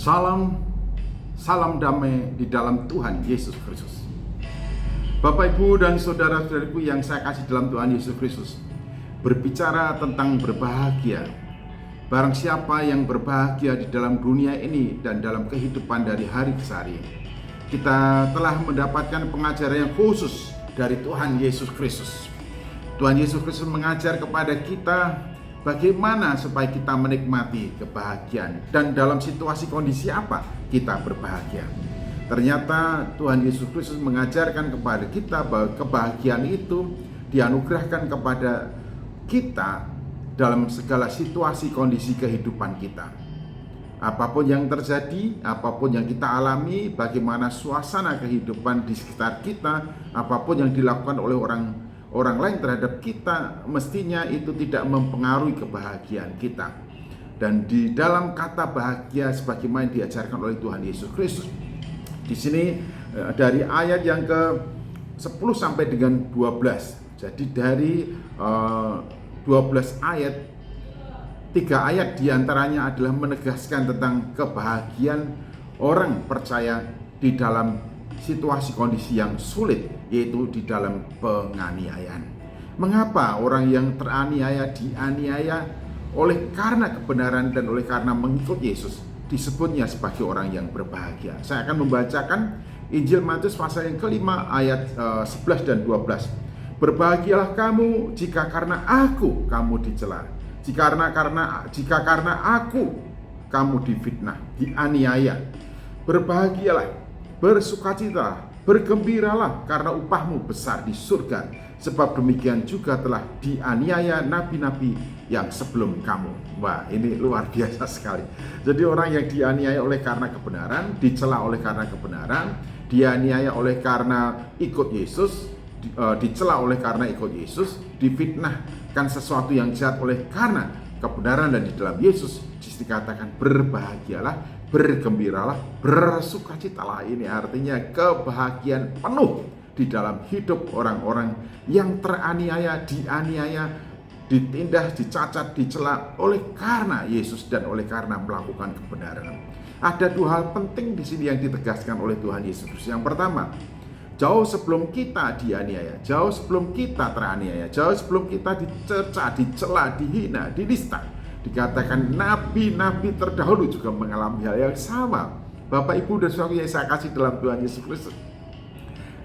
Salam, salam damai di dalam Tuhan Yesus Kristus. Bapak, Ibu, dan saudara-saudariku yang saya kasih dalam Tuhan Yesus Kristus, berbicara tentang berbahagia. Barang siapa yang berbahagia di dalam dunia ini dan dalam kehidupan dari hari ke hari, kita telah mendapatkan pengajaran yang khusus dari Tuhan Yesus Kristus. Tuhan Yesus Kristus mengajar kepada kita bagaimana supaya kita menikmati kebahagiaan dan dalam situasi kondisi apa kita berbahagia. Ternyata Tuhan Yesus Kristus mengajarkan kepada kita bahwa kebahagiaan itu dianugerahkan kepada kita dalam segala situasi kondisi kehidupan kita. Apapun yang terjadi, apapun yang kita alami, bagaimana suasana kehidupan di sekitar kita, apapun yang dilakukan oleh orang lain terhadap kita, mestinya itu tidak mempengaruhi kebahagiaan kita. Dan di dalam kata bahagia sebagaimana diajarkan oleh Tuhan Yesus Kristus, di sini dari ayat yang ke-10 sampai dengan 12. Jadi dari 12 ayat, 3 ayat diantaranya adalah menegaskan tentang kebahagiaan orang percaya di dalam situasi kondisi yang sulit, yaitu di dalam penganiayaan. Mengapa orang yang teraniaya dianiaya oleh karena kebenaran dan oleh karena mengikut Yesus disebutnya sebagai orang yang berbahagia? Saya akan membacakan Injil Matius pasal yang kelima ayat 11 dan 12. Berbahagialah kamu jika karena aku kamu dicela, jika karena aku kamu difitnah, dianiaya. Berbahagialah, bersukacitalah, bergembiralah karena upahmu besar di surga, sebab demikian juga telah dianiaya nabi-nabi yang sebelum kamu. Wah, ini luar biasa sekali. Jadi orang yang dianiaya oleh karena kebenaran, dicela oleh karena kebenaran, dianiaya oleh karena ikut Yesus, dicela oleh karena ikut Yesus, difitnahkan sesuatu yang jahat oleh karena kebenaran dan di dalam Yesus, dikatakan berbahagialah, bergembiralah, bersukacitalah. Ini artinya kebahagiaan penuh di dalam hidup orang-orang yang teraniaya, dianiaya, ditindas, dicacat, dicela oleh karena Yesus dan oleh karena melakukan kebenaran. Ada 2 hal penting di sini yang ditegaskan oleh Tuhan Yesus. Yang pertama, jauh sebelum kita dianiaya, jauh sebelum kita teraniaya, jauh sebelum kita dicerca, dicela, dihina, dinista, dikatakan nabi-nabi terdahulu juga mengalami hal yang sama. Bapak, Ibu, dan saudara yang saya kasih dalam Tuhan Yesus Kristus,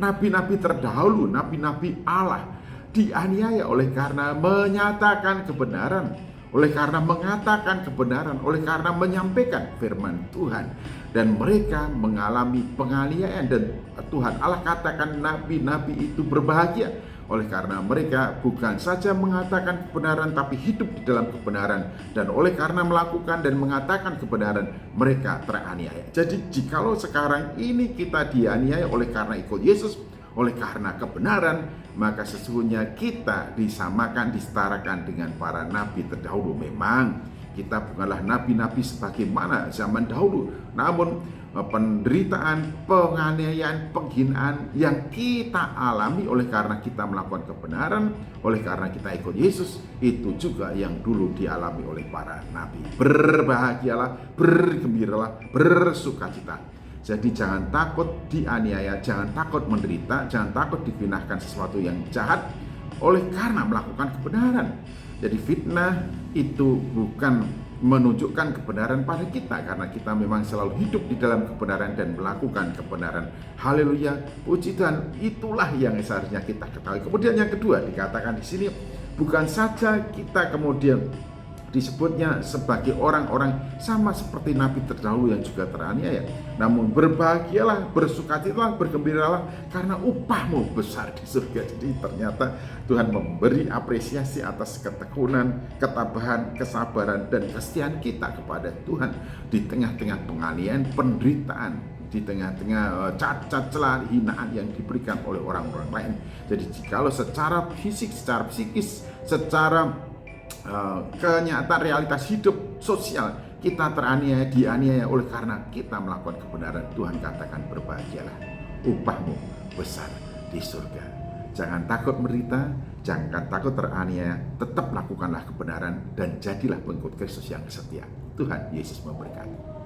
nabi-nabi terdahulu, nabi-nabi Allah dianiaya oleh karena menyatakan kebenaran, oleh karena mengatakan kebenaran, oleh karena menyampaikan firman Tuhan. Dan mereka mengalami penganiayaan, dan Tuhan Allah katakan nabi-nabi itu berbahagia oleh karena mereka bukan saja mengatakan kebenaran tapi hidup di dalam kebenaran, dan oleh karena melakukan dan mengatakan kebenaran mereka teraniaya. Jadi jikalau sekarang ini kita dianiaya oleh karena ikut Yesus, oleh karena kebenaran, maka sesungguhnya kita disamakan, disetarakan dengan para nabi terdahulu. Memang kita bukanlah nabi-nabi sebagaimana zaman dahulu, namun penderitaan, penganiayaan, penghinaan yang kita alami oleh karena kita melakukan kebenaran, oleh karena kita ikut Yesus, itu juga yang dulu dialami oleh para nabi. Berbahagialah, bergembiralah, bersukacita. Jadi jangan takut dianiaya, jangan takut menderita, jangan takut difitnahkan sesuatu yang jahat oleh karena melakukan kebenaran. Jadi fitnah itu bukan menunjukkan kebenaran pada kita, karena kita memang selalu hidup di dalam kebenaran dan melakukan kebenaran. Haleluya, puji Tuhan, itulah yang seharusnya kita ketahui. Kemudian yang kedua dikatakan di sini, bukan saja kita kemudian disebutnya sebagai orang-orang sama seperti nabi terdahulu yang juga teraniaya, namun berbahagialah, bersukacitalah, bergembiralah karena upahmu besar di surga. Jadi ternyata Tuhan memberi apresiasi atas ketekunan, ketabahan, kesabaran, dan kesetiaan kita kepada Tuhan di tengah-tengah penganiayaan, penderitaan, di tengah-tengah cacat, celah, hinaan yang diberikan oleh orang-orang lain. Jadi jikalau secara fisik, secara psikis, secara kenyataan realitas hidup sosial kita teraniaya, dianiaya oleh karena kita melakukan kebenaran, Tuhan katakan berbahagialah, upahmu besar di surga. Jangan takut menderita, jangan takut teraniaya, tetap lakukanlah kebenaran dan jadilah pengikut Kristus yang setia. Tuhan Yesus memberkati.